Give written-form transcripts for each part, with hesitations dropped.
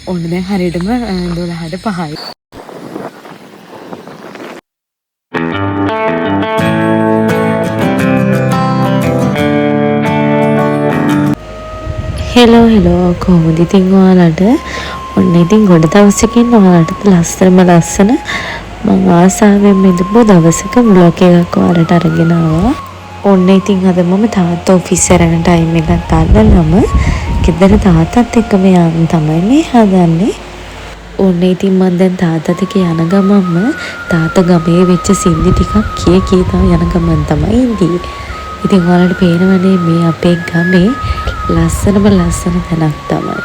ඔන්න දැන් හරියටම 12:05යි. හෙලෝ කොහොමද ඉතින් ඔයාලට? ඔන්න ඉතින් ගොඩ දවසකින් ඔයාලට ලස්සන මම ආසාවෙන් මෙදුපු දවසක බ්ලොග් එකක් ඔයාලට අරගෙන ආවා. ඔන්න ඉතින් අද මම තාත්තා ඔෆිස් යන ටයිම් එකත් අල්ලලම ගෙදර තාත්තත් එක්කම යන්න තමයි මේ හදන්නේ. ඔන්න ඉතින් මම දැන් තාත්තට යන ගමන්ම තාත්තා ගමේ වෙච්ච සින්දි ටිකක් කී යන ගමන් තමයි ඉන්නේ. ඉතින් ඔයාලට පේනවනේ මේ අපේ ගමේ ලස්සන තැනක් තමයි.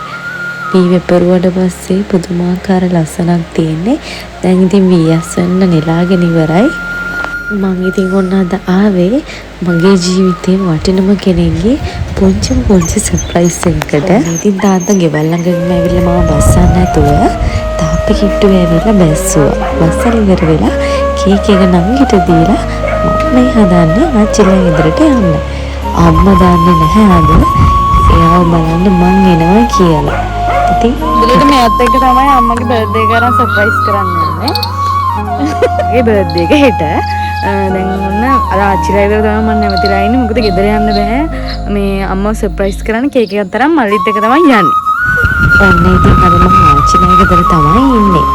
මේ වෙපරුවට පස්සේ පුදුමාකාර ලස්සනක් තියෙන්නේ. දැන් ඉතින් වීයස් වෙන්න නෙලාගෙන ඉවරයි. මම ඉතින් ඔන්න අද ආවේ මගේ ජීවිතේ වටිනම කෙනෙක්ගේ පුංචි සර්ප්‍රයිස් එකකට. ඉතින් තාත්තා ගෙවල් ළඟින්ම ඇවිල්ලා මම බස්සන්න නැතුව තාප්පි කිට්ටුවේ ඇවිල්ලා බැස්සුවා. බස්සලා ඉවර වෙලා කේක් එක නංගිට දීලා මම මේ හදන්නේ ආච්චිලා ගෙදරට යන්න. අම්මා දන්නේ නැහැ අද එයාව බලන්න මං එනවා කියලා. ඉතින් දුලට මේත් එක්ක තමයි අම්මගේ බර්ත්ඩේ එක කරන් සර්ප්‍රයිස් කරන්න ඕනේ. මගේ බර්ත්ඩේ එක හෙට. දැන් ඔන්න අර ආච්චිලා ගෙදර තමයි මම නැවතිලා ඉන්නේ. මොකද ගෙදර යන්න බෑ. මේ අම්මව සර්ප්‍රයිස් කරන්න කේක් එකක් තරම් මල්ලිත් එක තමයි යන්නේ. ඔන්න ඉතින් අද මම ආච්චිලා ගෙදර තමයි ඉන්නේ.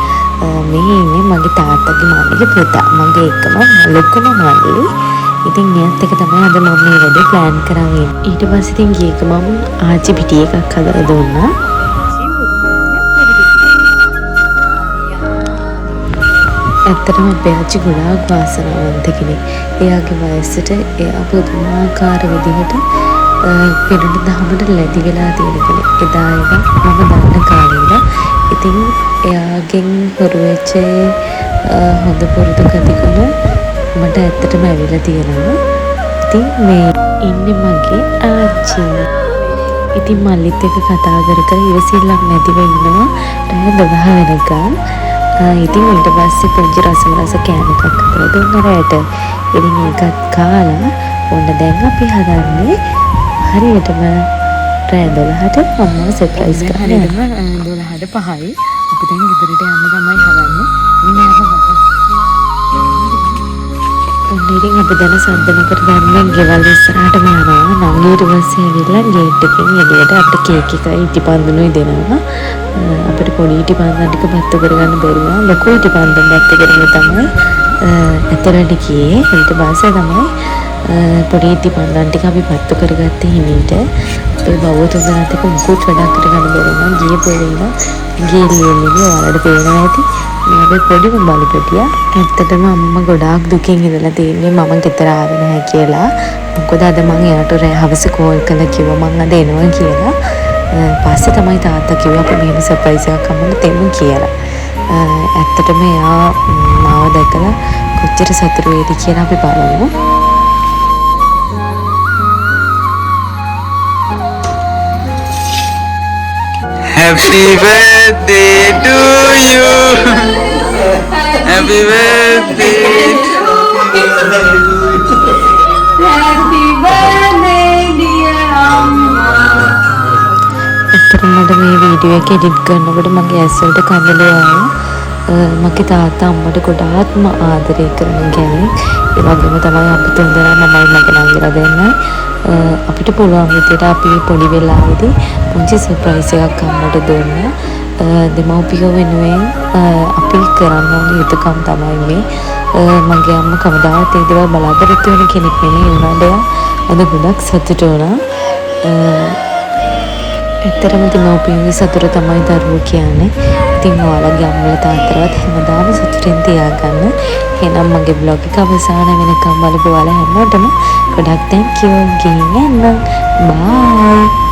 මේ ඉන්නේ මගේ තාත්තගේ මල්ලිගේ පුතා. මගේ එකම ලොකුම මල්ලි. ඉතින් එයාත් එක තමයි අද මම මේ වැඩේ ප්ලෑන් කරන්නේ. ඊට පස්සේ ඉතින් ගියක මම ආච්චි පිටි එකක් හදලා දුන්නා. ඇත්තටම අපේ ආච්චි ගොඩාක් වාසනාවන්ත කෙනෙක්. එයාගේ වයසට එයා පුදුමාකාර විදිහට පිරිනි දහමට ලැබි වෙලා තියෙන කෙනෙක්. එදා මම දන්න කාලේ ඉතින් එයාගෙන් හොරු වෙච්ච හොඳ පුරුදු ගතිගුණ මට ඇත්තටම ඇවිල්ලා තියෙනවා. ඉතින් මේ ඉන්නේ මගේ ආච්චි. ඉතින් මල්ලිත් එක්ක කතා කර ඉවසිල්ලක් නැතිව ඉන්නවා රෑ 12 වෙනකන්. ඉතින් ඊට පස්සේ පුංචි රස කෑම එකක් හදලා දුන්නා රෑට. ඉතින් ඒකත් කාලා ඔන්න දැන් අපි හදන්නේ හරියටම රෑ 12ට අම්මව සර්ප්‍රයිස් කරන්න. 12:05යි. අපි දැන් ගෙදරට යන්න තමයි හදන්නේ. ඉතින් අපි දැන් සද්දනකට දැම්මෙන් ගෙවල් ඉස්සරහටම යනවා. නම් ඊට පස්සේ ඇවිල්ලා ගේට් එකෙන් එළියට අපිට කේක් එකයි ඉටිපන්දුනුයි දෙනවා. අපිට පොඩි ඉටිපන්දන් ටික පත්තු කරගන්න බැරි වුණා. ලොකු ඉටිපන්දන් පත්තු කරගෙන තමයි ඇතුළට ගියේ. ඊට පස්සේ තමයි පොඩි ඉටිපන්දන් ටික අපි පත්තු කරගත්තේ හිමීට. අපේ බවෝ තුන්දෙනාට මුකුත් වැඩක් කරගන්න බැරි වුණා. ගියේ පොළේන ගියලියන්නේ ඔයාලට පේනවා ඇති. මේ පොඩිම බලපෙටියා. ඇත්තටම අම්මා ගොඩාක් දුකින් ඉඳලා තියෙන්නේ මම ගෙදර ආවේ නැහැ කියලා. මොකද අද මම එයාට රෑ හවස කෝල් කරලා කිව්වා මම අද එනවා කියලා. පස්සේ තමයි තාත්තා කිව්වා අපි මෙහෙම සර්ප්‍රයිස් එකක් අම්මට දෙමු කියලා. ඇත්තටම එයා මාව දැකලා කොච්චර සතුටු වේද කියලා අපි බලමු. Happy birthday to you. Happy birthday to you. Happy birthday dear Amma. ඇත්තටම මට මේ වීඩියෝ එක එඩිට් කරනකොට මගේ ඇස් වලට කඳුළු ආවා. මගේ තාත්තා අම්මට ගොඩාක්ම ආදරය කරන කෙනෙක්. ඒ වගේම තමයි අපි තුන්දෙනා මමයි මගේ නංගිලා දෙන්නයි අපිට පුළුවන් විදිහට අපි පොඩි වෙලාවෙදී පුංචි සර්ප්‍රයිස් එකක් අම්මට දුන්නා. දෙමව්පියෝ වෙනුවෙන් අපි කරන්න ඕන යුතුකම් තමයි මේ. මගේ අම්මා කවදාවත් ඒ දේවල් බලාපොරොත්තු වෙන කෙනෙක් නෙමෙයි වුණාට අද ගොඩක් සතුටු වුණා. ඇත්තටම දෙමව්පියන්ගේ සතුට තමයි දරුවෝ කියන්නේ. ඉතින් ඔයාලගේ අම්මලා තාත්තලාවත් හැමදාම සතුටින් තියාගන්න. එහෙනම් මගේ බ්ලොග් එක අවසාන වෙනකම් බලපු ඔයාලා හැමෝටම ගොඩක් thank you. ගිහින් යන්න. bye.